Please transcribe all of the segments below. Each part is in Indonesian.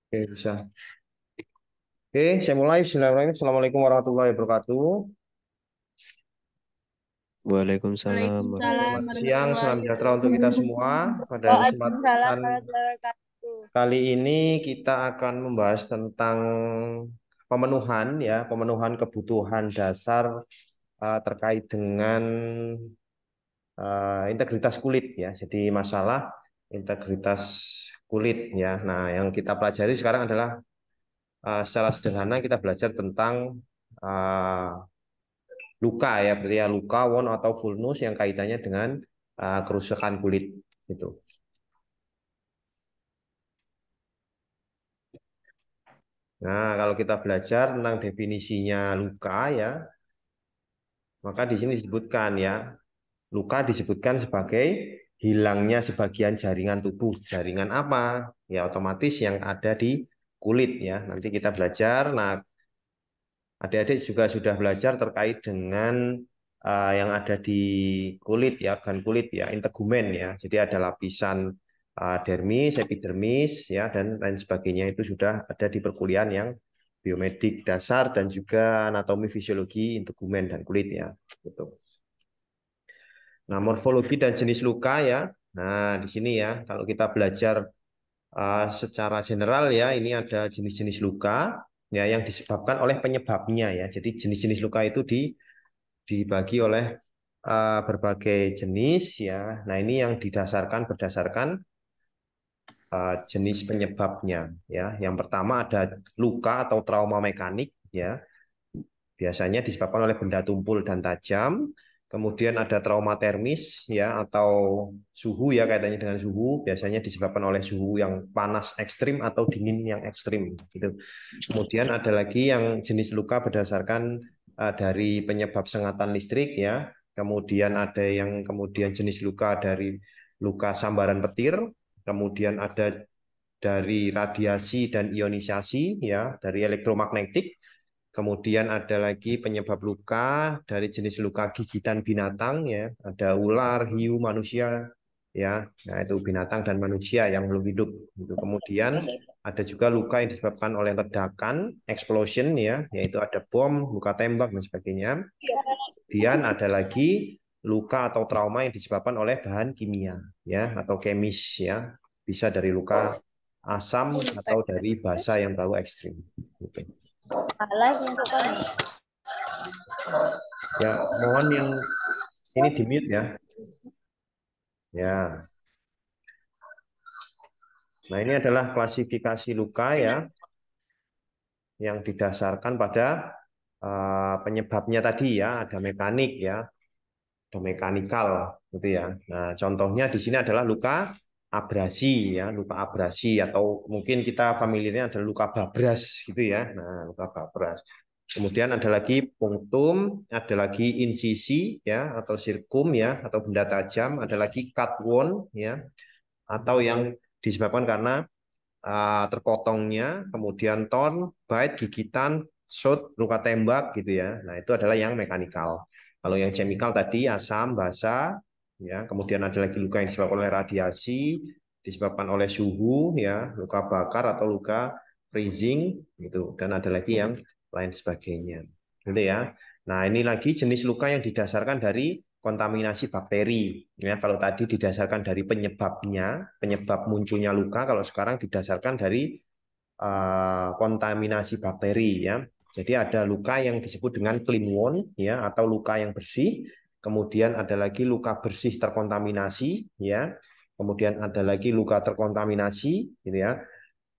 Oke, bisa. Oke, saya mulai. Bismillahirrahmanirrahim. Assalamualaikum warahmatullahi wabarakatuh. Waalaikumsalam Selamat warahmatullahi Waalaikumsalam siang, salam warahmatullahi sejahtera untuk kita wabarakatuh. semua. Pada Waalaikumsalam kesempatan warahmatullahi wabarakatuh. kali ini kita akan membahas tentang pemenuhan ya, pemenuhan kebutuhan dasar terkait dengan integritas kulit ya. Jadi masalah integritas kulit ya. Nah, yang kita pelajari sekarang adalah secara sederhana kita belajar tentang uh, luka ya, berarti ya luka, wound atau vulnus yang kaitannya dengan kerusakan kulit gitu. Nah, kalau kita belajar tentang definisinya luka ya, maka di sini disebutkan ya, luka disebutkan sebagai hilangnya sebagian jaringan tubuh. Jaringan apa? Ya otomatis yang ada di kulit ya. Nanti kita belajar. Nah, adik-adik juga sudah belajar terkait dengan yang ada di kulit ya, organ kulit ya, integumen ya. Jadi ada lapisan dermis, epidermis ya, dan lain sebagainya itu sudah ada di perkuliahan yang biomedik dasar dan juga anatomi fisiologi integumen dan kulit ya. Gitu. Nah, morfologi dan jenis luka ya. Nah, di sini ya, kalau kita belajar secara general ya, ini ada jenis-jenis luka ya yang disebabkan oleh penyebabnya ya. Jadi jenis-jenis luka itu dibagi oleh berbagai jenis ya. Nah, ini yang berdasarkan jenis penyebabnya ya. Yang pertama ada luka atau trauma mekanik ya. Biasanya disebabkan oleh benda tumpul dan tajam. Kemudian ada trauma termis ya atau suhu ya kaitannya dengan suhu. Biasanya disebabkan oleh suhu yang panas ekstrim atau dingin yang ekstrim gitu. Kemudian ada lagi yang jenis luka berdasarkan dari penyebab sengatan listrik ya. Kemudian ada yang kemudian jenis luka dari luka sambaran petir. Kemudian ada dari radiasi dan ionisasi ya, dari elektromagnetik. Kemudian ada lagi penyebab luka dari jenis luka gigitan binatang ya, ada ular, hiu, manusia ya. Nah, itu binatang dan manusia yang belum hidup. Itu kemudian ada juga luka yang disebabkan oleh ledakan, explosion ya, yaitu ada bom, luka tembak dan sebagainya. Kemudian ada lagi luka atau trauma yang disebabkan oleh bahan kimia ya atau kemis ya. Bisa dari luka asam atau dari basa yang terlalu ekstrim. Gitu. Salah yang bukan. Ya, mohon yang ini di mute ya. Ya. Nah, ini adalah klasifikasi luka ya yang didasarkan pada penyebabnya tadi ya, ada mekanik ya, ada mekanikal gitu ya. Nah, contohnya di sini adalah luka abrasi ya, luka abrasi atau mungkin kita familiarnya adalah luka babras gitu ya. Nah, luka babras. Kemudian ada lagi punktum, ada lagi insisi ya atau sirkum ya atau benda tajam, ada lagi cut wound ya atau yang disebabkan karena terpotongnya, kemudian torn, bite, gigitan, shoot, luka tembak gitu ya. Nah, itu adalah yang mekanikal. Kalau yang chemical tadi asam, basa, ya, kemudian ada lagi luka yang disebabkan oleh radiasi, disebabkan oleh suhu, ya, luka bakar atau luka freezing gitu. Dan ada lagi yang lain sebagainya. Gitu ya. Nah, ini lagi jenis luka yang didasarkan dari kontaminasi bakteri. Ya, kalau tadi didasarkan dari penyebabnya, penyebab munculnya luka, kalau sekarang didasarkan dari kontaminasi bakteri ya. Jadi ada luka yang disebut dengan clean wound ya atau luka yang bersih. Kemudian ada lagi luka bersih terkontaminasi ya. Kemudian ada lagi luka terkontaminasi gitu ya.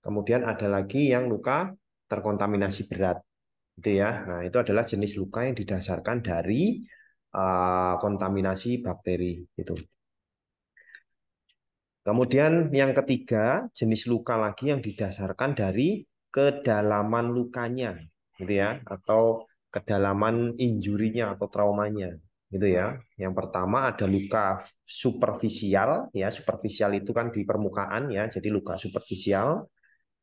Kemudian ada lagi yang luka terkontaminasi berat gitu ya. Nah, itu adalah jenis luka yang didasarkan dari kontaminasi bakteri itu. Kemudian yang ketiga, jenis luka lagi yang didasarkan dari kedalaman lukanya, gitu ya, atau kedalaman injurinya atau traumanya, gitu ya. Yang pertama ada luka superficial, ya, superficial itu kan di permukaan ya, jadi luka superficial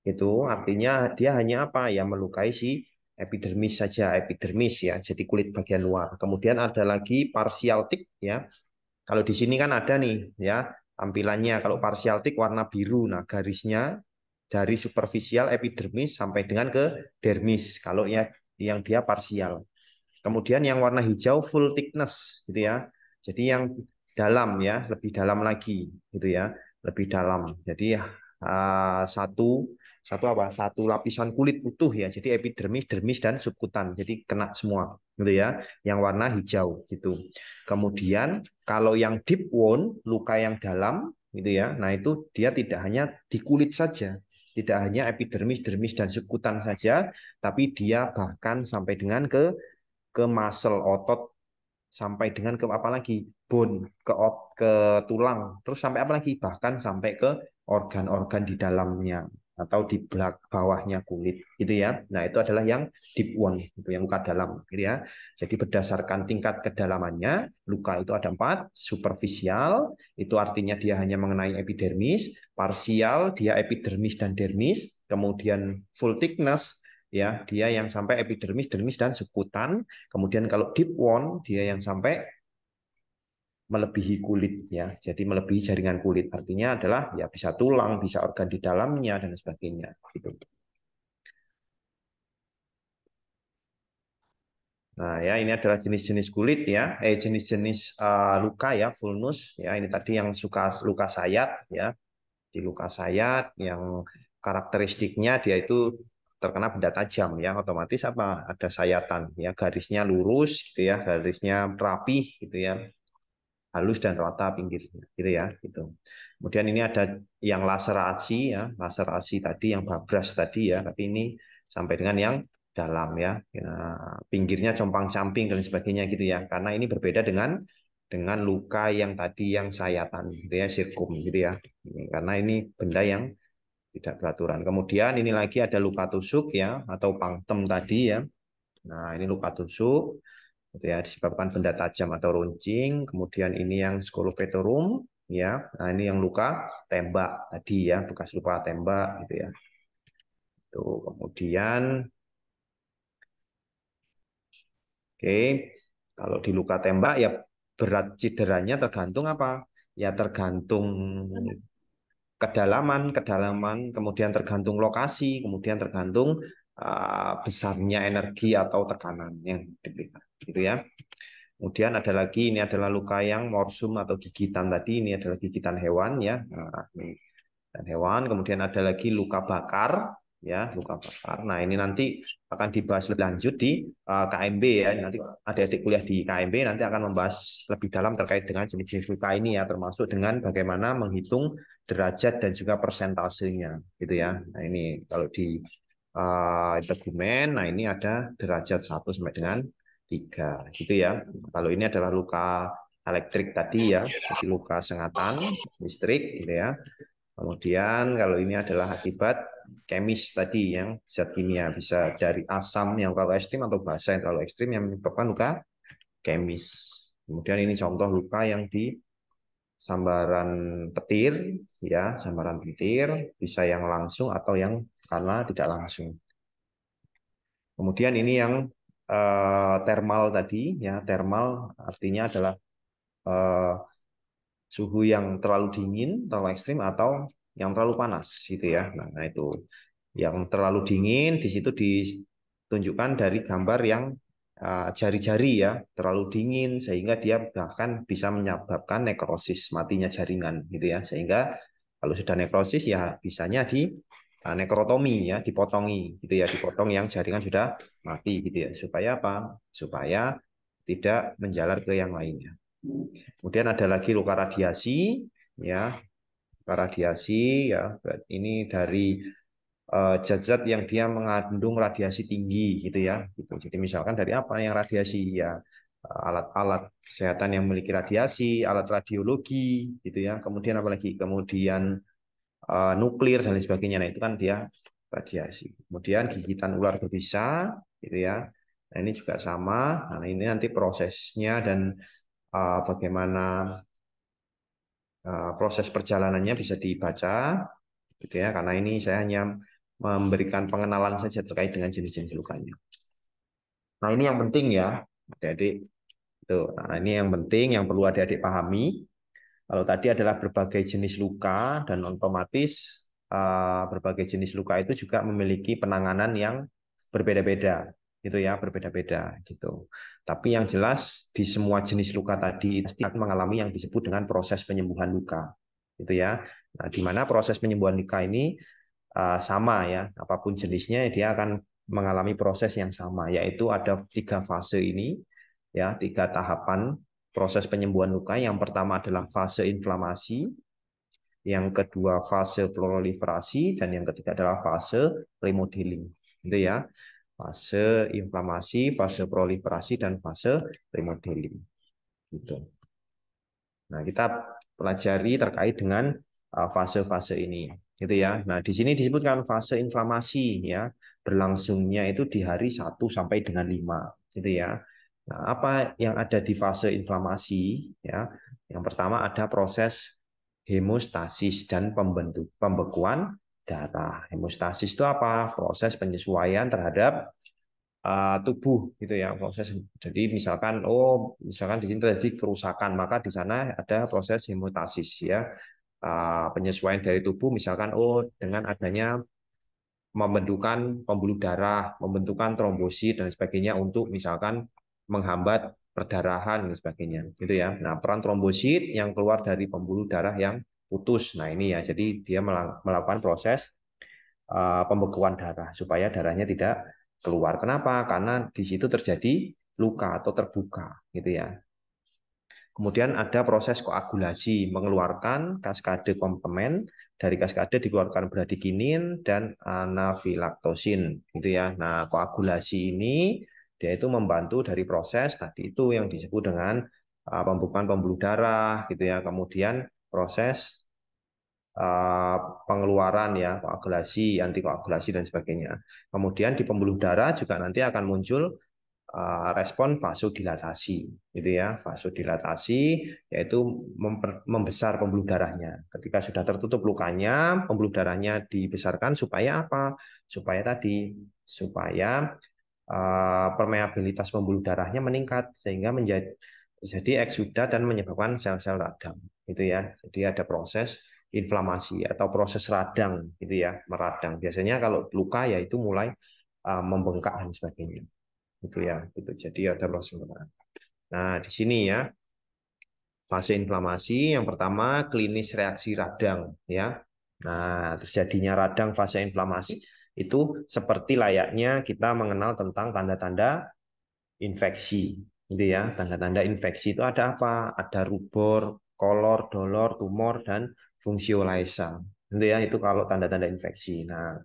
itu artinya dia hanya apa ya melukai si epidermis saja, epidermis ya, jadi kulit bagian luar. Kemudian ada lagi partial tick ya, kalau di sini kan ada nih ya tampilannya. Kalau partial tick warna biru, nah garisnya dari superficial epidermis sampai dengan ke dermis kalau ya yang dia parsial. Kemudian yang warna hijau full thickness gitu ya. Jadi yang dalam ya, lebih dalam lagi gitu ya, lebih dalam. Jadi satu satu apa? Satu lapisan kulit utuh ya. Jadi epidermis, dermis dan subkutan. Jadi kena semua gitu ya. Yang warna hijau gitu. Kemudian kalau yang deep wound, luka yang dalam gitu ya. Nah, itu dia tidak hanya di kulit saja. Tidak hanya epidermis, dermis dan subkutan saja, tapi dia bahkan sampai dengan ke muscle otot sampai dengan ke apa lagi bone ke tulang terus sampai apa lagi bahkan sampai ke organ-organ di dalamnya atau di bawahnya kulit gitu ya. Nah, itu adalah yang deep wound itu yang luka dalam gitu ya. Jadi berdasarkan tingkat kedalamannya luka itu ada 4. Superficial itu artinya dia hanya mengenai epidermis, parsial dia epidermis dan dermis, kemudian full thickness ya dia yang sampai epidermis, dermis dan subkutan. Kemudian kalau deep wound dia yang sampai melebihi kulit ya. Jadi melebihi jaringan kulit. Artinya adalah ya bisa tulang, bisa organ di dalamnya dan sebagainya gitu. Nah, ya ini adalah jenis-jenis kulit ya, jenis-jenis luka ya, vulnus ya. Ini tadi yang suka luka sayat ya. Di luka sayat yang karakteristiknya dia itu terkena benda tajam ya, otomatis apa? Ada sayatan ya, garisnya lurus gitu ya, garisnya rapih gitu ya, halus dan rata pinggirnya gitu ya gitu. Kemudian ini ada yang laserasi ya, laserasi tadi yang babras tadi ya, tapi ini sampai dengan yang dalam ya, ya pinggirnya compang-camping dan sebagainya gitu ya. Karena ini berbeda dengan luka yang tadi yang sayatan gitu ya, sirkum gitu ya. Karena ini benda yang tidak beraturan. Kemudian ini lagi ada luka tusuk ya atau pangtem tadi ya. Nah, ini luka tusuk gitu ya, disebabkan benda tajam atau runcing. Kemudian ini yang scolopendrorum ya. Nah, ini yang luka tembak tadi ya, bekas luka tembak gitu ya. Tuh, kemudian oke, kalau di luka tembak ya berat cederanya tergantung apa? Ya tergantung kedalaman, kemudian tergantung lokasi, kemudian tergantung besarnya energi atau tekanan yang diberikan, gitu ya. Kemudian ada lagi, ini adalah luka yang morsum atau gigitan tadi, ini adalah gigitan hewan ya. Nah, ini dan hewan. Kemudian ada lagi luka bakar, ya luka bakar. Nah, ini nanti akan dibahas lebih lanjut di KMB ya. Nanti adik-adik kuliah di KMB nanti akan membahas lebih dalam terkait dengan jenis-jenis luka ini ya, termasuk dengan bagaimana menghitung derajat dan juga persentasenya, gitu ya. Nah, ini kalau di integumen, nah ini ada derajat 1 sampai dengan 3, gitu ya. Kalau ini adalah luka elektrik tadi ya, jadi luka sengatan listrik, gitu ya. Kemudian kalau ini adalah akibat kemis tadi yang zat kimia bisa dari asam yang terlalu ekstrim atau basa yang terlalu ekstrim yang menyebabkan luka kemis. Kemudian ini contoh luka yang di sambaran petir ya, sambaran petir bisa yang langsung atau yang karena tidak langsung. Kemudian ini yang thermal tadi ya, thermal artinya adalah eh, suhu yang terlalu dingin, terlalu ekstrim atau yang terlalu panas gitu ya. Nah, itu yang terlalu dingin di situ ditunjukkan dari gambar yang jari-jari ya, terlalu dingin sehingga dia bahkan bisa menyebabkan nekrosis, matinya jaringan gitu ya. Sehingga kalau sudah nekrosis ya bisanya di nekrotomi ya, dipotongi gitu ya, dipotong yang jaringan sudah mati gitu ya. Supaya apa? Supaya tidak menjalar ke yang lainnya. Kemudian ada lagi luka radiasi, ya, luka radiasi, ya, ini dari zat-zat yang dia mengandung radiasi tinggi, gitu ya. Gitu. Jadi misalkan dari apa yang radiasi, ya, alat-alat kesehatan yang memiliki radiasi, alat radiologi, gitu ya. Kemudian apa lagi? Kemudian nuklir dan lain sebagainya. Nah itu kan dia radiasi. Kemudian gigitan ular berbisa, gitu ya. Nah ini juga sama. Nah ini nanti prosesnya dan bagaimana proses perjalanannya bisa dibaca gitu ya, karena ini saya hanya memberikan pengenalan saja terkait dengan jenis-jenis lukanya. Nah, ini yang penting ya, adik-adik. Tuh, nah, ini yang penting yang perlu adik-adik pahami. Kalau tadi adalah berbagai jenis luka dan otomatis berbagai jenis luka itu juga memiliki penanganan yang berbeda-beda, gitu ya, berbeda-beda gitu. Tapi yang jelas di semua jenis luka tadi pasti akan mengalami yang disebut dengan proses penyembuhan luka, gitu ya. Nah, di mana proses penyembuhan luka ini sama ya, apapun jenisnya dia akan mengalami proses yang sama, yaitu ada 3 fase ini, ya, 3 tahapan proses penyembuhan luka. Yang pertama adalah fase inflamasi, yang kedua fase proliferasi, dan yang ketiga adalah fase remodeling. Itu ya, fase inflamasi, fase proliferasi, dan fase remodeling. Gitu. Nah, kita pelajari terkait dengan fase-fase ini, gitu ya. Nah, di sini disebutkan fase inflamasi ya, berlangsungnya itu di hari 1 sampai dengan 5, gitu ya. Nah, apa yang ada di fase inflamasi ya? Yang pertama ada proses hemostasis dan pembekuan darah. Hemostasis itu apa? Proses penyesuaian terhadap tubuh gitu ya, proses. Jadi misalkan di sini terjadi kerusakan, maka di sana ada proses hemostasis ya. Penyesuaian dari tubuh, misalkan dengan adanya membentukan pembuluh darah, membentukan trombosit dan sebagainya untuk misalkan menghambat perdarahan dan sebagainya gitu ya. Nah, peran trombosit yang keluar dari pembuluh darah yang putus. Nah, ini ya. Jadi dia melakukan proses pembekuan darah supaya darahnya tidak keluar. Kenapa? Karena di situ terjadi luka atau terbuka gitu ya. Kemudian ada proses koagulasi, mengeluarkan kaskade komplement. Dari kaskade dikeluarkan bradikinin dan anafilaktosin, gitu ya. Nah, koagulasi ini dia itu membantu dari proses tadi itu yang disebut dengan pembukaan pembuluh darah, gitu ya. Kemudian proses pengeluaran ya, koagulasi, antikoagulasi dan sebagainya. Kemudian di pembuluh darah juga nanti akan muncul respon vasodilatasi, gitu ya. Vasodilatasi yaitu membesar pembuluh darahnya. Ketika sudah tertutup lukanya, pembuluh darahnya dibesarkan supaya apa? Supaya permeabilitas pembuluh darahnya meningkat sehingga menjadi eksudat dan menyebabkan sel-sel radang, gitu ya. Jadi ada proses inflamasi atau proses radang, gitu ya, meradang. Biasanya kalau luka ya itu mulai membengkak dan sebagainya, gitu ya. Gitu. Jadi ada proses meradang. Nah, di sini ya fase inflamasi yang pertama klinis reaksi radang ya. Nah, terjadinya radang fase inflamasi itu seperti layaknya kita mengenal tentang tanda-tanda infeksi, gitu ya. Tanda-tanda infeksi itu ada apa? Ada rubor, kolor, dolor, tumor, dan fungsiolisa. Gitu ya, itu kalau tanda-tanda infeksi. Nah,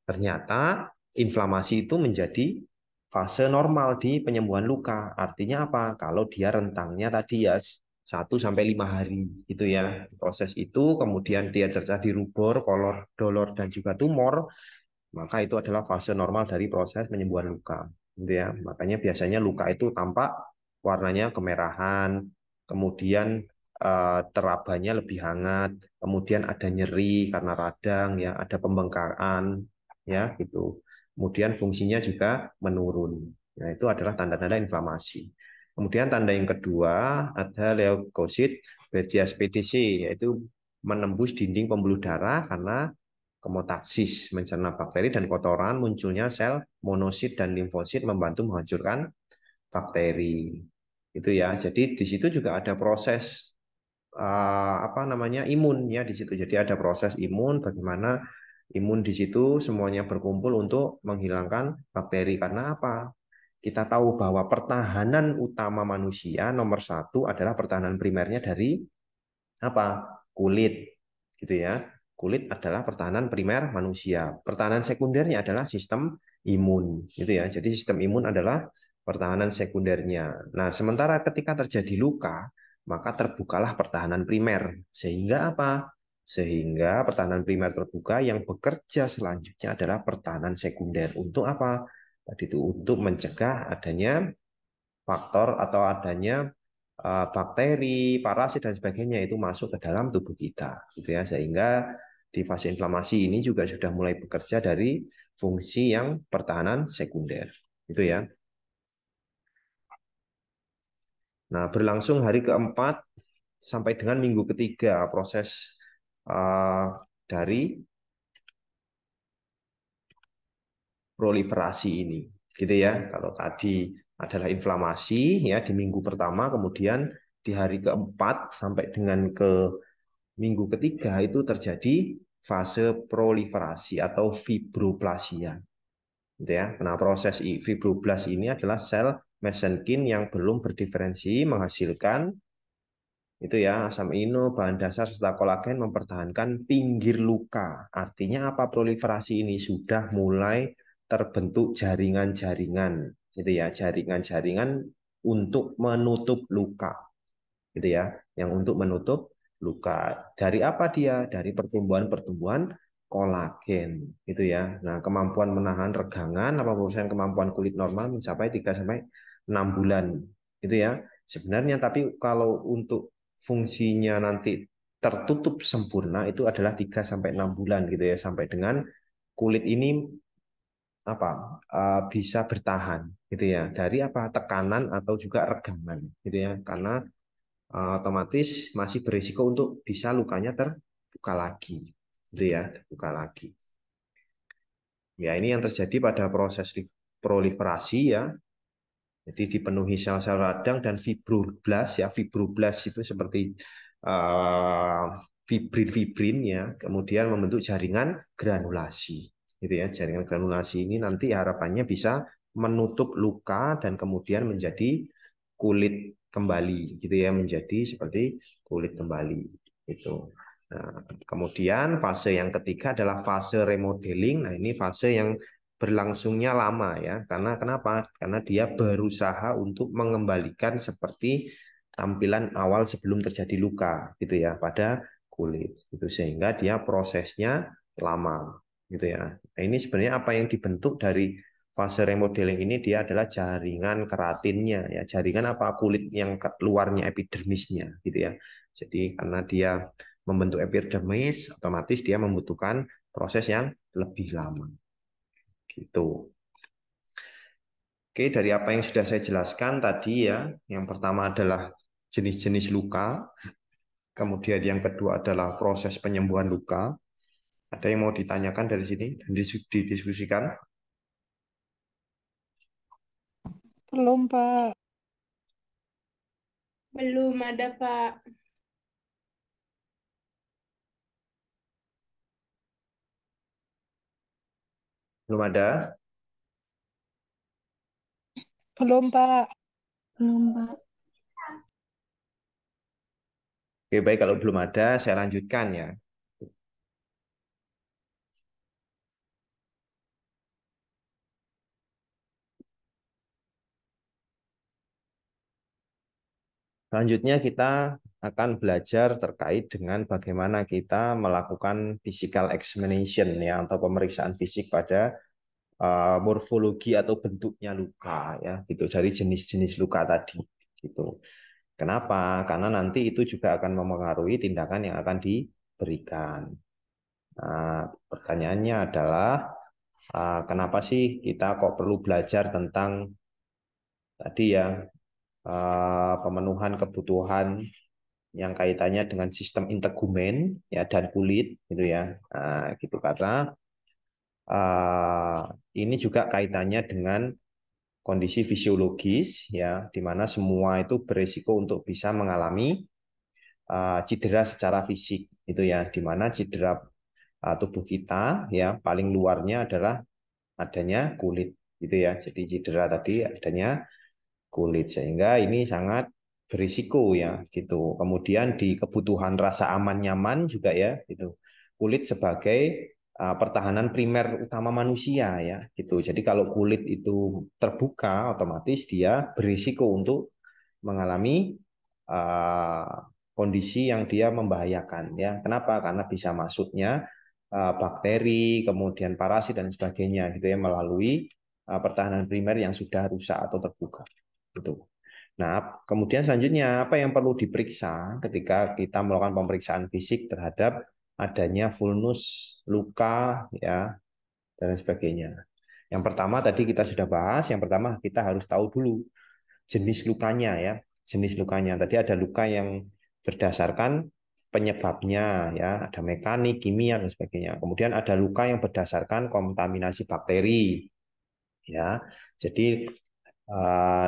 ternyata inflamasi itu menjadi fase normal di penyembuhan luka. Artinya apa? Kalau dia rentangnya tadi ya 1 sampai 5 hari, gitu ya. Proses itu kemudian dia terjadi rubor, kolor, dolor, dan juga tumor, maka itu adalah fase normal dari proses penyembuhan luka, gitu ya. Makanya biasanya luka itu tampak warnanya kemerahan, kemudian terabannya lebih hangat, kemudian ada nyeri karena radang, ya, ada pembengkakan, ya, gitu. Kemudian fungsinya juga menurun. Nah, itu adalah tanda-tanda inflamasi. Kemudian tanda yang kedua ada leukosit berdiaspedisi, yaitu menembus dinding pembuluh darah karena kemotaksis, mencerna bakteri dan kotoran, munculnya sel monosit dan limfosit membantu menghancurkan bakteri. Itu ya. Jadi di situ juga ada proses apa namanya imun ya di situ. Jadi ada proses imun, bagaimana imun di situ semuanya berkumpul untuk menghilangkan bakteri. Karena apa? Kita tahu bahwa pertahanan utama manusia nomor 1 adalah pertahanan primernya dari apa? Kulit, gitu ya. Kulit adalah pertahanan primer manusia. Pertahanan sekundernya adalah sistem imun, gitu ya. Jadi sistem imun adalah pertahanan sekundernya. Nah, sementara ketika terjadi luka, maka terbukalah pertahanan primer. Sehingga apa? Sehingga pertahanan primer terbuka, yang bekerja selanjutnya adalah pertahanan sekunder. Untuk apa? Tadi itu untuk mencegah adanya faktor atau adanya bakteri, parasit dan sebagainya itu masuk ke dalam tubuh kita, gitu ya. Sehingga di fase inflamasi ini juga sudah mulai bekerja dari fungsi yang pertahanan sekunder, gitu ya. Nah, berlangsung hari keempat sampai dengan minggu ketiga proses dari proliferasi ini. Gitu ya. Kalau tadi adalah inflamasi ya di minggu pertama, kemudian di hari keempat sampai dengan ke minggu ketiga itu terjadi fase proliferasi atau fibroplasia. Gitu ya. Nah, proses fibroblas ini adalah sel mesenkin yang belum berdiferensi menghasilkan itu ya asam amino, bahan dasar serta kolagen mempertahankan pinggir luka. Artinya apa proliferasi ini sudah mulai terbentuk jaringan-jaringan, gitu ya, jaringan-jaringan untuk menutup luka, gitu ya, yang untuk menutup luka. Dari apa dia? Dari pertumbuhan-pertumbuhan kolagen, gitu ya. Nah, kemampuan menahan regangan 80% kemampuan kulit normal mencapai 3 sampai 6 bulan, gitu ya. Sebenarnya tapi kalau untuk fungsinya nanti tertutup sempurna itu adalah 3 sampai 6 bulan gitu ya sampai dengan kulit ini apa bisa bertahan gitu ya dari apa tekanan atau juga regangan gitu ya karena otomatis masih berisiko untuk bisa lukanya terbuka lagi gitu ya terbuka lagi. Ya ini yang terjadi pada proses proliferasi ya. Jadi dipenuhi sel-sel radang dan fibroblas ya. Fibroblas itu seperti fibrin-fibrin ya, kemudian membentuk jaringan granulasi. Gitu ya. Jaringan granulasi ini nanti harapannya bisa menutup luka dan kemudian menjadi kulit kembali gitu ya, menjadi seperti kulit kembali itu. Nah, kemudian fase yang ketiga adalah fase remodeling. Nah, ini fase yang berlangsungnya lama ya. Karena kenapa? Karena dia berusaha untuk mengembalikan seperti tampilan awal sebelum terjadi luka gitu ya pada kulit. Itu sehingga dia prosesnya lama gitu ya. Nah, ini sebenarnya apa yang dibentuk dari fase remodeling ini dia adalah jaringan keratinnya ya. Jaringan apa kulit yang luarnya epidermisnya gitu ya. Jadi karena dia membentuk epidermis, otomatis dia membutuhkan proses yang lebih lama. Gitu. Oke, dari apa yang sudah saya jelaskan tadi ya, yang pertama adalah jenis-jenis luka, kemudian yang kedua adalah proses penyembuhan luka. Ada yang mau ditanyakan dari sini dan didiskusikan? Belum, Pak. Belum ada, Pak. Belum ada? Belum, Pak. Belum, Pak. Oke, baik kalau belum ada, saya lanjutkan ya. Selanjutnya kita akan belajar terkait dengan bagaimana kita melakukan physical examination ya atau pemeriksaan fisik pada morfologi atau bentuknya luka ya gitu dari jenis-jenis luka tadi gitu. Kenapa? Karena nanti itu juga akan mempengaruhi tindakan yang akan diberikan. Nah, pertanyaannya adalah kenapa sih kita kok perlu belajar tentang tadi ya pemenuhan kebutuhan yang kaitannya dengan sistem integumen ya dan kulit gitu ya. Nah, gitu karena uh, ini juga kaitannya dengan kondisi fisiologis ya di mana semua itu berisiko untuk bisa mengalami cedera secara fisik itu ya di mana cedera tubuh kita ya paling luarnya adalah adanya kulit gitu ya. Jadi cedera tadi adanya kulit sehingga ini sangat berisiko ya gitu. Kemudian di kebutuhan rasa aman nyaman juga ya itu kulit sebagai pertahanan primer utama manusia ya gitu. Jadi kalau kulit itu terbuka otomatis dia berisiko untuk mengalami kondisi yang dia membahayakan ya. Kenapa? Karena bisa masuknya bakteri, kemudian parasit dan sebagainya gitu ya melalui pertahanan primer yang sudah rusak atau terbuka. Gitu. Nah, kemudian selanjutnya apa yang perlu diperiksa ketika kita melakukan pemeriksaan fisik terhadap adanya vulnus, luka, ya, dan sebagainya. Yang pertama tadi kita sudah bahas, yang pertama kita harus tahu dulu jenis lukanya ya, jenis lukanya. Tadi ada luka yang berdasarkan penyebabnya ya, ada mekanik, kimia dan sebagainya. Kemudian ada luka yang berdasarkan kontaminasi bakteri. Ya, jadi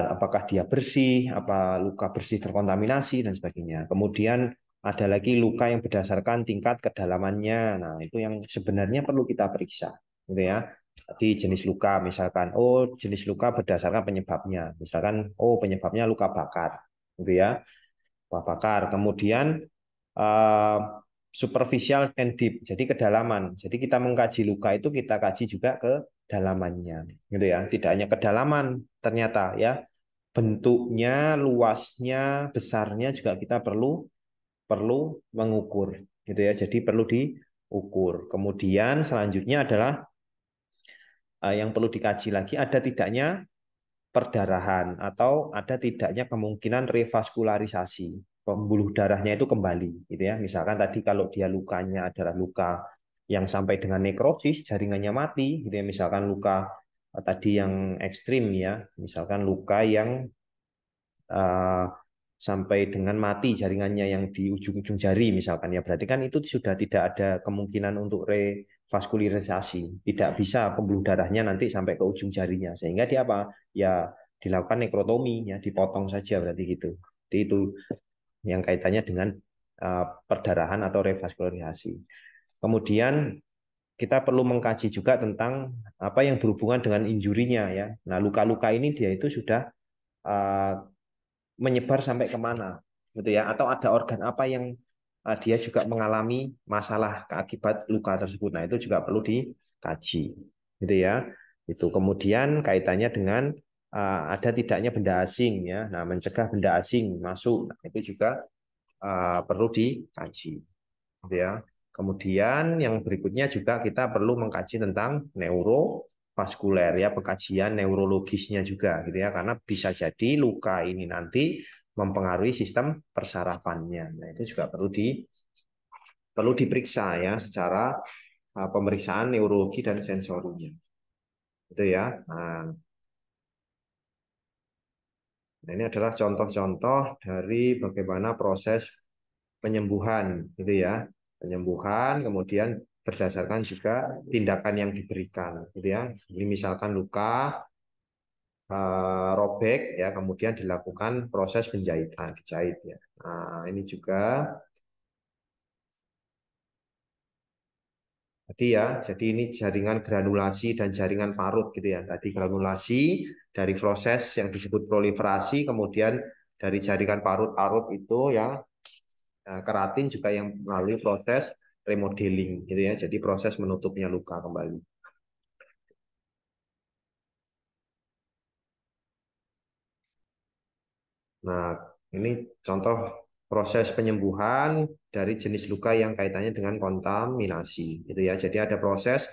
apakah dia bersih, apa luka bersih terkontaminasi dan sebagainya. Kemudian ada lagi luka yang berdasarkan tingkat kedalamannya. Nah, itu yang sebenarnya perlu kita periksa, gitu ya. Tadi jenis luka, misalkan, oh jenis luka berdasarkan penyebabnya. Misalkan, oh penyebabnya luka bakar, gitu ya. Luka bakar. Kemudian eh, superficial and deep, jadi kedalaman. Jadi kita mengkaji luka itu kita kaji juga ke dalamannya, gitu ya. Tidak hanya kedalaman, ternyata ya bentuknya, luasnya, besarnya juga kita perlu perlu mengukur, gitu ya. Jadi perlu diukur. Kemudian selanjutnya adalah yang perlu dikaji lagi ada tidaknya perdarahan atau ada tidaknya kemungkinan revaskularisasi, pembuluh darahnya itu kembali, gitu ya. Misalkan tadi kalau dia lukanya adalah luka yang sampai dengan nekrosis, jaringannya mati, gitu ya. Misalkan luka tadi yang ekstrim ya, misalkan luka yang uh, sampai dengan mati jaringannya yang di ujung-ujung jari misalkan ya, berarti kan itu sudah tidak ada kemungkinan untuk revaskularisasi, tidak bisa pembuluh darahnya nanti sampai ke ujung jarinya, sehingga dia apa ya dilakukan nekrotomi ya, dipotong saja berarti gitu. Jadi itu yang kaitannya dengan perdarahan atau revaskularisasi. Kemudian kita perlu mengkaji juga tentang apa yang berhubungan dengan injurinya ya. Nah, luka-luka ini dia itu sudah uh, menyebar sampai kemana, gitu ya, atau ada organ apa yang dia juga mengalami masalah akibat luka tersebut. Nah, itu juga perlu dikaji, gitu ya. Itu kemudian kaitannya dengan ada tidaknya benda asing ya. Nah, mencegah benda asing masuk, nah, itu juga perlu dikaji, gitu ya. Kemudian yang berikutnya juga kita perlu mengkaji tentang neurovaskuler ya, pengkajian neurologisnya juga, gitu ya, karena bisa jadi luka ini nanti mempengaruhi sistem persarafannya. Nah, itu juga perlu diperiksa ya secara pemeriksaan neurologi dan sensorinya. Itu ya. Nah, ini adalah contoh-contoh dari bagaimana proses penyembuhan, gitu ya. Penyembuhan kemudian berdasarkan juga tindakan yang diberikan, gitu ya. Jadi misalkan luka robek ya, kemudian dilakukan proses penjahitan, dijahit ya. Nah, ini juga tadi ya, jadi ini jaringan granulasi dan jaringan parut gitu ya. Tadi granulasi dari proses yang disebut proliferasi, kemudian dari jaringan parut-parut itu yang keratin juga yang melalui proses remodeling gitu ya. Jadi proses menutupnya luka kembali. Nah, ini contoh proses penyembuhan dari jenis luka yang kaitannya dengan kontaminasi gitu ya. Jadi ada proses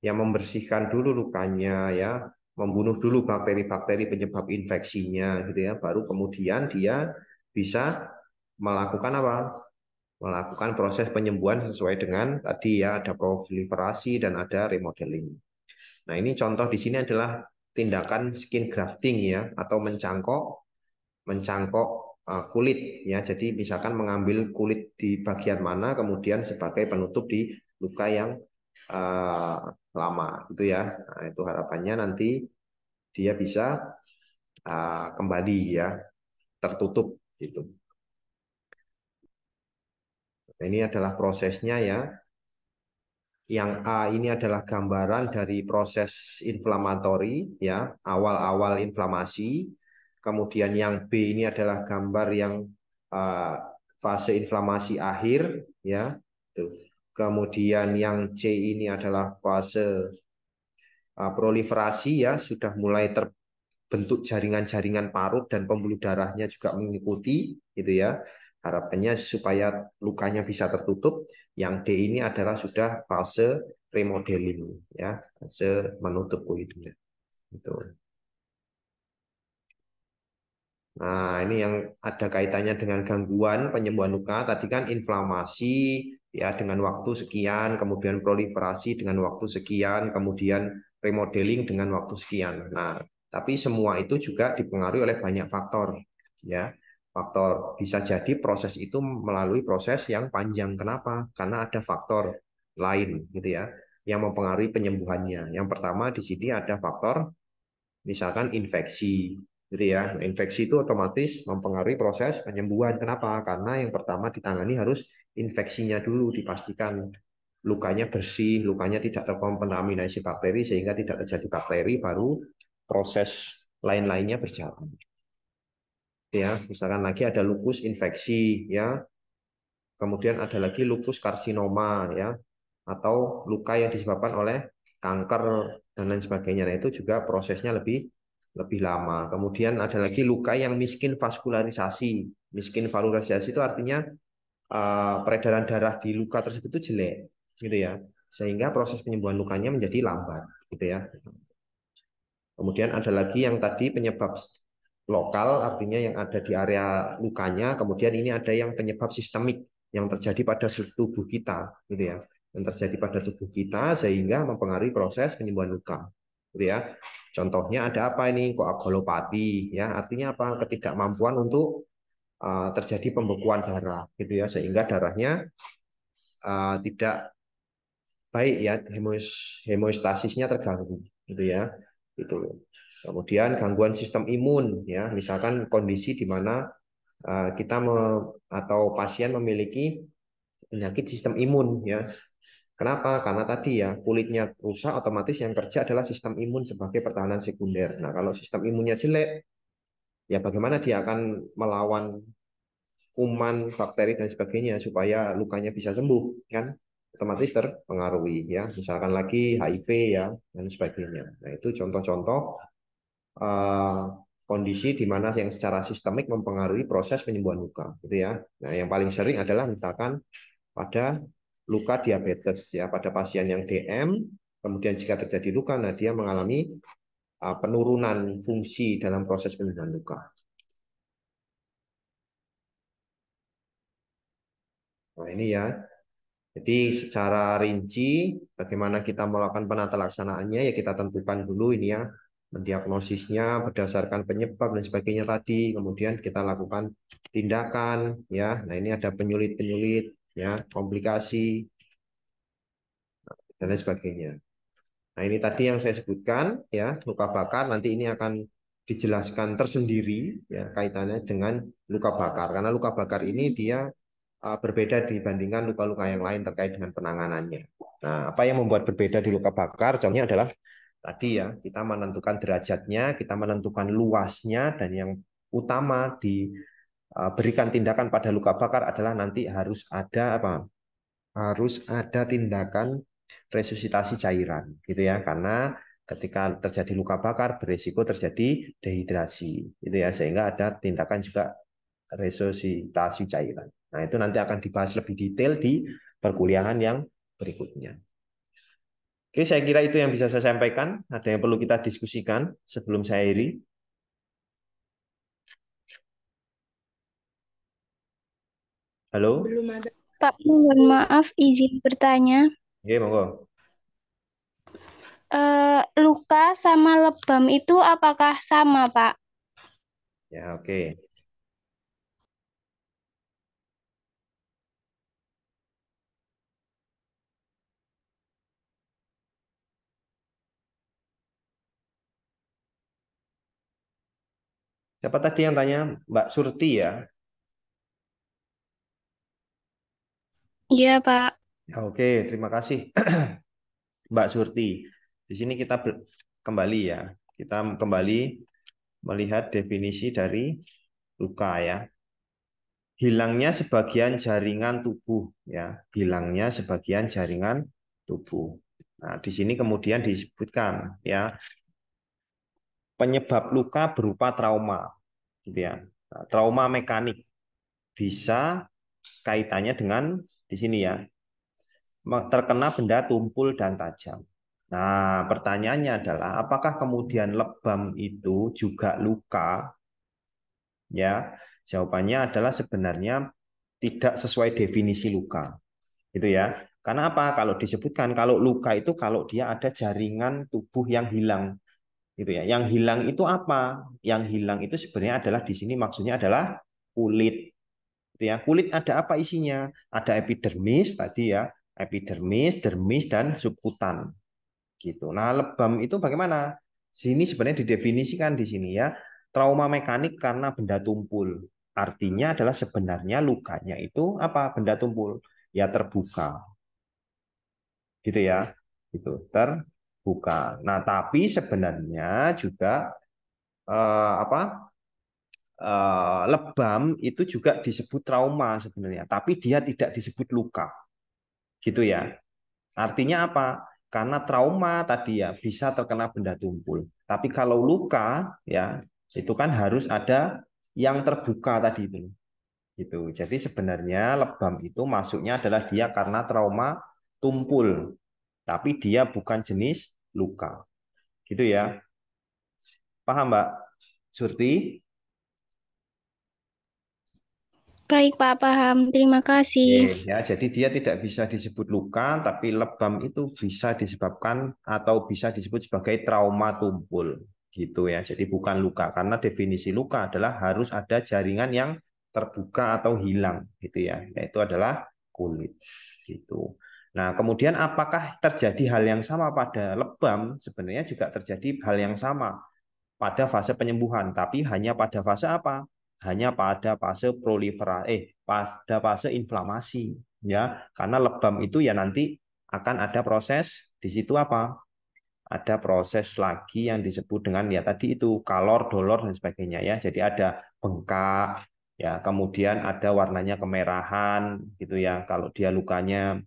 yang membersihkan dulu lukanya ya, membunuh dulu bakteri-bakteri penyebab infeksinya gitu ya. Baru kemudian dia bisa melakukan apa? Melakukan proses penyembuhan sesuai dengan tadi ya, ada proliferasi dan ada remodeling. Nah, ini contoh di sini adalah tindakan skin grafting ya, atau mencangkok kulit ya. Jadi misalkan mengambil kulit di bagian mana kemudian sebagai penutup di luka yang uh, lama gitu ya. Nah, itu harapannya nanti dia bisa kembali ya tertutup gitu. Nah, ini adalah prosesnya ya. Yang A ini adalah gambaran dari proses inflamatori ya, awal-awal inflamasi. Kemudian yang B ini adalah gambar yang uh, fase inflamasi akhir ya. Tuh. Kemudian yang C ini adalah fase proliferasi ya, sudah mulai terbentuk jaringan-jaringan parut dan pembuluh darahnya juga mengikuti gitu ya. Harapannya supaya lukanya bisa tertutup. Yang D ini adalah sudah fase remodeling ya, fase menutup kulitnya. Gitu. Nah, ini yang ada kaitannya dengan gangguan penyembuhan luka. Tadi kan inflamasi ya dengan waktu sekian, kemudian proliferasi dengan waktu sekian, kemudian remodeling dengan waktu sekian. Nah, tapi semua itu juga dipengaruhi oleh banyak faktor ya. Faktor bisa jadi proses itu melalui proses yang panjang. Kenapa? Karena ada faktor lain gitu ya yang mempengaruhi penyembuhannya. Yang pertama di sini ada faktor misalkan infeksi, gitu ya. Nah, infeksi itu otomatis mempengaruhi proses penyembuhan. Kenapa? Karena yang pertama ditangani harus infeksinya dulu, dipastikan lukanya bersih, lukanya tidak terkontaminasi bakteri sehingga tidak terjadi bakteri, baru proses lain-lainnya berjalan. Ya, misalkan lagi ada lupus infeksi, ya. Kemudian ada lagi lupus karsinoma, ya, atau luka yang disebabkan oleh kanker dan lain sebagainya. Nah, itu juga prosesnya lebih lebih lama. Kemudian ada lagi luka yang miskin vaskularisasi. Miskin vaskularisasi itu artinya peredaran darah di luka tersebut itu jelek, gitu ya. Sehingga proses penyembuhan lukanya menjadi lambat, gitu ya. Kemudian ada lagi yang tadi penyebab lokal, artinya yang ada di area lukanya. Kemudian ini ada yang penyebab sistemik yang terjadi pada tubuh kita, gitu ya. Yang terjadi pada tubuh kita sehingga mempengaruhi proses penyembuhan luka, gitu ya. Contohnya ada apa ini? Koagulopati, ya. Artinya apa? Ketidakmampuan untuk terjadi pembekuan darah, gitu ya. Sehingga darahnya tidak baik ya, hemostasisnya terganggu, gitu ya. Itu. Kemudian gangguan sistem imun, ya, misalkan kondisi di mana kita atau pasien memiliki penyakit sistem imun, ya. Kenapa? Karena tadi ya kulitnya rusak, otomatis yang kerja adalah sistem imun sebagai pertahanan sekunder. Nah, kalau sistem imunnya jelek, ya bagaimana dia akan melawan kuman, bakteri dan sebagainya supaya lukanya bisa sembuh, kan? Otomatis terpengaruhi, ya. Misalkan lagi HIV, ya, dan sebagainya. Nah, itu contoh-contoh eh, kondisi di mana yang secara sistemik mempengaruhi proses penyembuhan luka, gitu ya. Nah, yang paling sering adalah misalkan pada luka diabetes, ya, pada pasien yang DM, kemudian jika terjadi luka, nah dia mengalami penurunan fungsi dalam proses penyembuhan luka. Nah, ini ya. Jadi secara rinci bagaimana kita melakukan penata laksanaannya, ya kita tentukan dulu ini ya, mendiagnosisnya berdasarkan penyebab dan sebagainya tadi, kemudian kita lakukan tindakan, ya. Nah, ini ada penyulit-penyulit, ya, komplikasi dan lain sebagainya. Nah, ini tadi yang saya sebutkan, ya, luka bakar nanti ini akan dijelaskan tersendiri, ya, kaitannya dengan luka bakar, karena luka bakar ini dia berbeda dibandingkan luka-luka yang lain terkait dengan penanganannya. Nah, apa yang membuat berbeda di luka bakar? Contohnya adalah tadi ya, kita menentukan derajatnya, kita menentukan luasnya, dan yang utama diberikan tindakan pada luka bakar adalah nanti harus ada apa? Harus ada tindakan resusitasi cairan, gitu ya, karena ketika terjadi luka bakar berisiko terjadi dehidrasi, gitu ya, sehingga ada tindakan juga resusitasi cairan. Nah, itu nanti akan dibahas lebih detail di perkuliahan yang berikutnya. Oke, saya kira itu yang bisa saya sampaikan. Ada yang perlu kita diskusikan sebelum saya akhiri? Halo? Belum ada. Pak, mohon maaf izin bertanya. Oke, monggo. Luka sama lebam itu apakah sama, Pak? Ya, oke. Siapa tadi yang tanya? Mbak Surti ya? Iya, Pak. Ya, oke, terima kasih Mbak Surti. Di sini kita kembali ya. Kita kembali melihat definisi dari luka ya. Hilangnya sebagian jaringan tubuh ya, hilangnya sebagian jaringan tubuh. Nah, di sini kemudian disebutkan ya, penyebab luka berupa trauma gitu ya. Nah, trauma mekanik bisa kaitannya dengan di sini ya, terkena benda tumpul dan tajam. Nah, pertanyaannya adalah apakah kemudian lebam itu juga luka? Ya, jawabannya adalah sebenarnya tidak sesuai definisi luka. Gitu ya. Karena apa? Kalau disebutkan kalau luka itu kalau dia ada jaringan tubuh yang hilang, gitu ya. Yang hilang itu apa? Yang hilang itu sebenarnya adalah di sini maksudnya adalah kulit. Gitu ya. Kulit ada apa isinya? Ada epidermis tadi ya, epidermis, dermis dan subkutan. Gitu. Nah, lebam itu bagaimana? Sini sebenarnya didefinisikan di sini ya, trauma mekanik karena benda tumpul. Artinya adalah sebenarnya lukanya itu apa? Benda tumpul. Ya terbuka. Gitu ya. Itu terbuka. Nah, tapi sebenarnya juga apa? Lebam itu juga disebut trauma sebenarnya, tapi dia tidak disebut luka. Gitu ya. Artinya apa? Karena trauma tadi ya bisa terkena benda tumpul. Tapi kalau luka ya itu kan harus ada yang terbuka tadi itu. Gitu. Jadi sebenarnya lebam itu masuknya adalah dia karena trauma tumpul, tapi dia bukan jenis luka. Gitu ya. Paham, Mbak Surti? Baik, Pak, paham. Terima kasih. Oke, ya, jadi dia tidak bisa disebut luka, tapi lebam itu bisa disebabkan atau bisa disebut sebagai trauma tumpul, gitu ya. Jadi bukan luka, karena definisi luka adalah harus ada jaringan yang terbuka atau hilang, gitu ya. Yaitu adalah kulit, gitu. Nah, kemudian apakah terjadi hal yang sama pada lebam? Sebenarnya juga terjadi hal yang sama pada fase penyembuhan, tapi hanya pada fase apa? Hanya pada fase proliferasi, pada fase inflamasi, ya. Karena lebam itu ya nanti akan ada proses di situ apa? Ada proses lagi yang disebut dengan ya tadi itu kalor, dolor dan sebagainya ya. Jadi ada bengkak, ya. Kemudian ada warnanya kemerahan, gitu ya. Kalau dia lukanya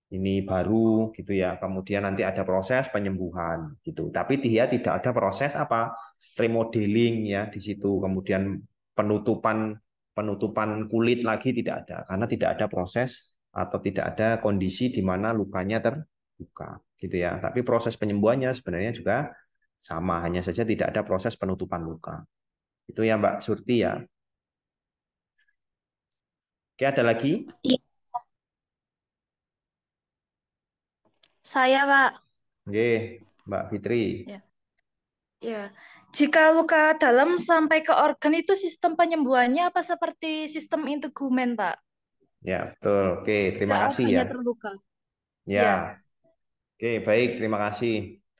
ini baru gitu ya. Kemudian nanti ada proses penyembuhan gitu. Tapi dia tidak ada proses apa? Remodeling ya di situ. Kemudian penutupan penutupan kulit lagi tidak ada karena tidak ada proses atau tidak ada kondisi di mana lukanya terbuka gitu ya. Tapi proses penyembuhannya sebenarnya juga sama, hanya saja tidak ada proses penutupan luka. Itu ya Mbak Surti ya. Oke, ada lagi? Iya. Saya, Pak. Oke, Mbak Fitri. Ya. Ya. Jika luka dalam sampai ke organ itu sistem penyembuhannya apa seperti sistem integumen, Pak? Ya, betul. Oke, terima Jika kasih ya. organnya terluka. Ya. Ya, oke, baik, terima kasih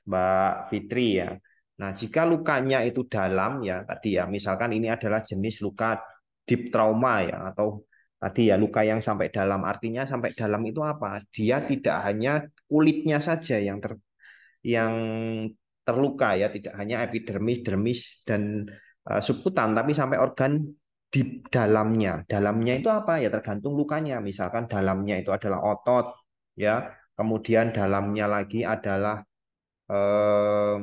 Mbak Fitri ya. Nah, jika lukanya itu dalam ya tadi ya, misalkan ini adalah jenis luka deep trauma ya atau tadi ya luka yang sampai dalam. Artinya sampai dalam itu apa? Dia tidak hanya kulitnya saja yang terluka ya, tidak hanya epidermis, dermis dan subkutan, tapi sampai organ di dalamnya. Dalamnya itu apa ya? Tergantung lukanya. Misalkan dalamnya itu adalah otot ya, kemudian dalamnya lagi adalah eh,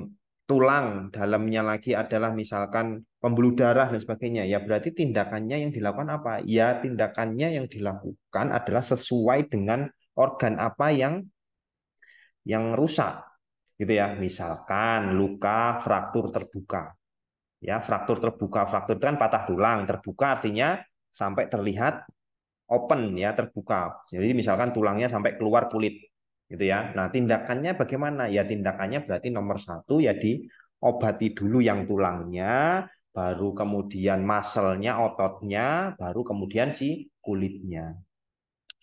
tulang, dalamnya lagi adalah misalkan pembuluh darah dan sebagainya. Ya berarti tindakannya yang dilakukan apa? Ya tindakannya yang dilakukan adalah sesuai dengan organ apa yang rusak, gitu ya. Misalkan luka fraktur terbuka. Ya, fraktur itu kan patah tulang, terbuka artinya sampai terlihat open ya, terbuka. Jadi misalkan tulangnya sampai keluar kulit gitu ya. Nah, tindakannya bagaimana? Ya tindakannya berarti nomor satu ya diobati dulu yang tulangnya, baru kemudian muscle-nya, ototnya, baru kemudian si kulitnya.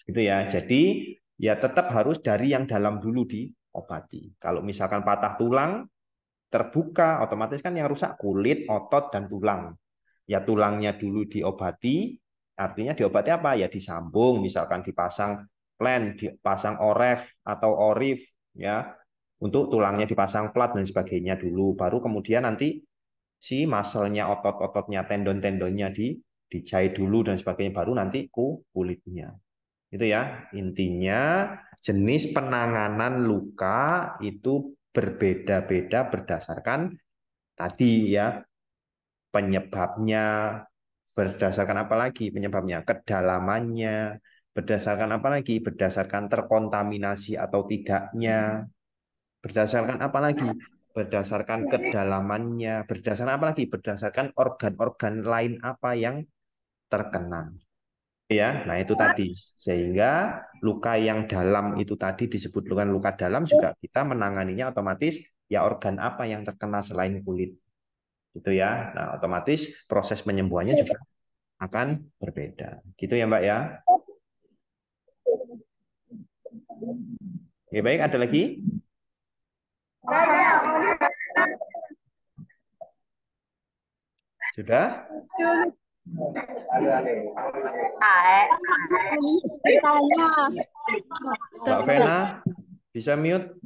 Gitu ya. Jadi ya tetap harus dari yang dalam dulu diobati. Kalau misalkan patah tulang terbuka, otomatis kan yang rusak kulit, otot, dan tulang. Ya tulangnya dulu diobati, artinya diobati apa? Ya disambung, misalkan dipasang plan, dipasang oref atau orif, ya untuk tulangnya dipasang plat dan sebagainya dulu. Baru kemudian nanti si muscle-nya, otot-ototnya, tendon-tendonnya dijahit dulu dan sebagainya. Baru nanti kulitnya. Itu ya, intinya jenis penanganan luka itu berbeda-beda berdasarkan tadi ya penyebabnya, berdasarkan apa lagi penyebabnya, kedalamannya, berdasarkan apa lagi, berdasarkan terkontaminasi atau tidaknya, berdasarkan apa lagi, berdasarkan kedalamannya, berdasarkan apa lagi, berdasarkan organ-organ lain apa yang terkena. Ya, nah itu tadi. Sehingga luka yang dalam itu tadi disebut dengan luka dalam juga kita menanganinya otomatis ya organ apa yang terkena selain kulit. Gitu ya. Nah, otomatis proses penyembuhannya juga akan berbeda. Gitu ya, Mbak ya. Oke, baik, ada lagi? Sudah? Bertanya. Mbak Vena, bisa mute?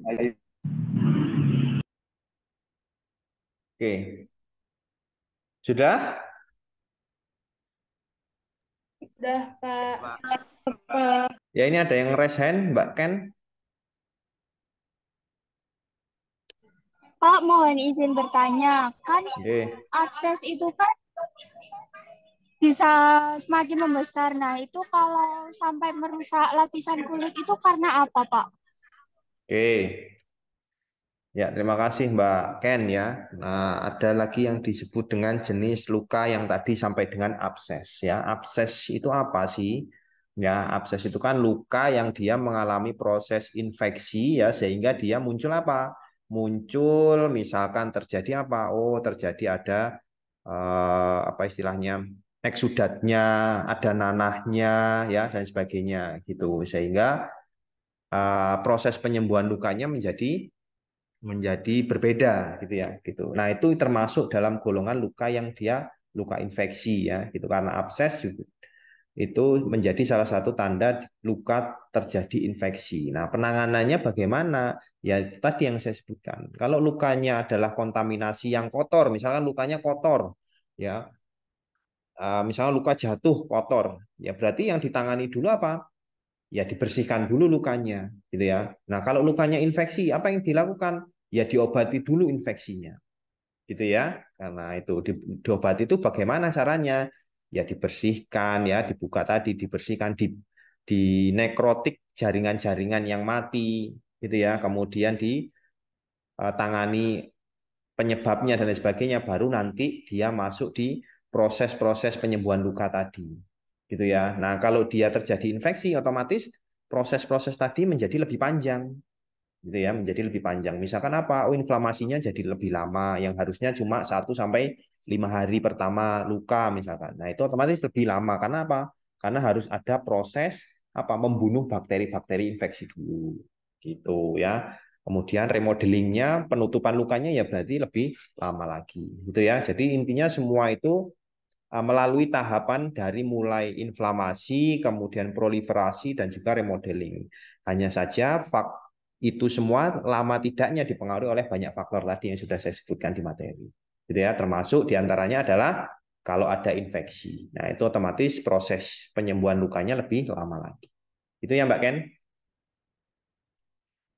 Oke. Sudah? Udah, Pak. Ya ini ada yang raise hand, Mbak Ken. Pak, mohon izin bertanya. Kan Oke. akses itu kan bisa semakin membesar. Nah, itu kalau sampai merusak lapisan kulit itu karena apa, Pak? Oke. Ya, terima kasih Mbak Ken ya. Nah, ada lagi yang disebut dengan jenis luka yang tadi sampai dengan abses ya. Abses itu apa sih? Ya, abses itu kan luka yang dia mengalami proses infeksi ya sehingga dia muncul apa? Muncul misalkan terjadi apa? Oh, terjadi ada apa istilahnya? Eksudatnya, ada nanahnya ya dan sebagainya gitu. Sehingga proses penyembuhan lukanya menjadi berbeda gitu ya gitu. Nah, itu termasuk dalam golongan luka yang dia luka infeksi ya gitu karena abses itu menjadi salah satu tanda luka terjadi infeksi. Nah, penanganannya bagaimana? Ya itu tadi yang saya sebutkan. Kalau lukanya adalah kontaminasi yang kotor, misalkan lukanya kotor ya, misalnya luka jatuh kotor, ya berarti yang ditangani dulu apa? Ya dibersihkan dulu lukanya gitu ya. Nah, kalau lukanya infeksi, apa yang dilakukan? Ya diobati dulu infeksinya gitu ya. Karena itu diobati itu bagaimana caranya? Ya dibersihkan ya, dibuka tadi, dibersihkan di nekrotik jaringan-jaringan yang mati gitu ya. Kemudian ditangani penyebabnya dan lain sebagainya, baru nanti dia masuk di proses-proses penyembuhan luka tadi gitu ya. Nah, kalau dia terjadi infeksi, otomatis proses-proses tadi menjadi lebih panjang, gitu ya, menjadi lebih panjang. Misalkan apa? Oh, inflamasinya jadi lebih lama, yang harusnya cuma 1 sampai 5 hari pertama luka misalkan. Nah, itu otomatis lebih lama karena apa? Karena harus ada proses apa? Membunuh bakteri-bakteri infeksi dulu, gitu ya. Kemudian remodelingnya, penutupan lukanya ya berarti lebih lama lagi, gitu ya. Jadi intinya semua itu melalui tahapan dari mulai inflamasi, kemudian proliferasi, dan juga remodeling. Hanya saja itu semua lama tidaknya dipengaruhi oleh banyak faktor tadi yang sudah saya sebutkan di materi. Gitu ya, termasuk diantaranya adalah kalau ada infeksi. Nah, itu otomatis proses penyembuhan lukanya lebih lama lagi. Itu ya Mbak Ken?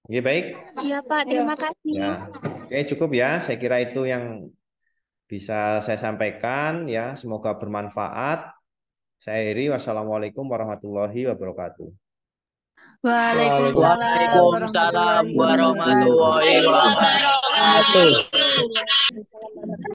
Oke, baik. Iya, Pak. Terima kasih. Ya, oke cukup ya. Saya kira itu yang bisa saya sampaikan ya. Semoga bermanfaat. Saya akhiri. Wassalamualaikum warahmatullahi wabarakatuh. Waalaikumsalam Waalaikumsalam warahmatullahi warahmatullahi wabarakatuh. wabarakatuh.